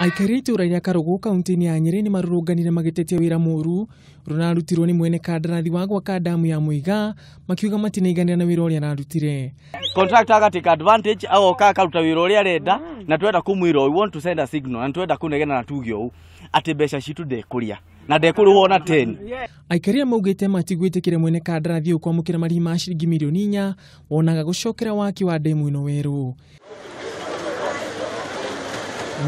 Aikari uraria Karugu kaunti-ini ya Nyeri ni marũrũnganire magĩtetia wĩra mũru runarutirwo ni mwene kandarathi wa gwaka damu ya Muiga makiuga matinaiganira na wĩra ũrĩa ararutire. Contractor agatake advantage agoka akaruta wĩra ũrĩa arenda na twenda kumwira we want to send a signal na twenda kunegena na tugio ati mbeca citu ndekuria na ndekuruo na 10. Aikari maugĩte matigwĩtĩkĩre mwene kandarathi kwamũkĩra marĩhi ma ciringi mirioni 4 wonaga gũcokera waki wa demu ĩno werũ.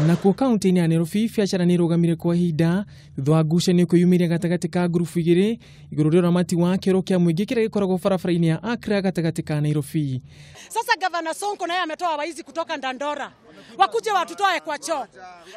Na kwa kaunti-ini ya Nairobi biacara ni irugamire kwa ihinda thutha wa ngucanio kwiyumĩria gatagatĩ ka ngurubu igĩrĩ igũrũ rĩa ũramati wa kĩoro kĩa mũingĩ kĩrĩa gĩkoragwo barabara-inĩ ya Accra gatagatĩ ka Nairobi. Sasa Gavana Sonko naye ametoa waizi kutoka Dandora wakuje watutoe kwa choo,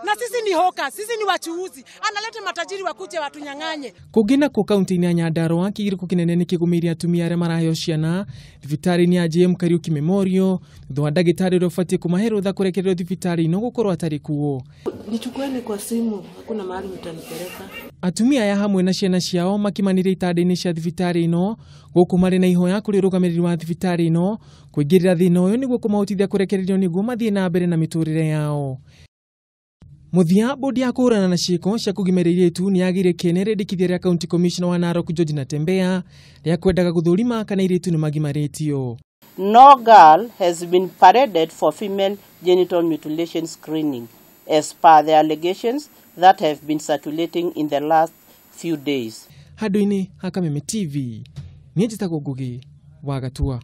na sisi ni hoka, sisi ni wachuuzi, analete matajiri wakuje watunyang'anye. Kũngĩ kwa kaunti-ini ya Nyandarua kĩgirĩko kĩnene nĩ kĩgũmĩire atumia arĩa maraheo ciana thibitarĩ-inĩ ya JM Kariuki Memorial thutha wa ndagĩtarĩ ũrĩa ũbatiĩ kũmahe rũtha kũrekererio thibitarĩ-inĩ gũkorwo atarĩ kuo. Nichukueni kwa simu, hakuna mahali mtanipeleka. Atumia aya hamwe na ciana ciao makimanire itanda-inĩ cia thibitarĩ ĩno gũkũ marĩ na ihoya kũrĩ ũrũgamĩrĩri wa thibitarĩ ĩno kũingĩrĩra thĩna ũyũ nĩguo kũmahotithia kũrekererio nĩguo mathiĩ na mbere na mĩtũrĩre yao. Muthia bodi ya kũhũrana na ciĩko cia kũgimaria airĩtu nĩ yagĩire kĩene rĩendekithia rĩa County Commissioner wa Narok George Natembea rĩa kwendaga gũthũrima kana airĩtu nĩ magimarĩtio. No girl has been paraded for female genital mutilation screening as per the allegations that have been circulating in the last few days. Handũ-inĩ ha Kameme TV, niĩ njĩtagwo Ngugi wa Gatua.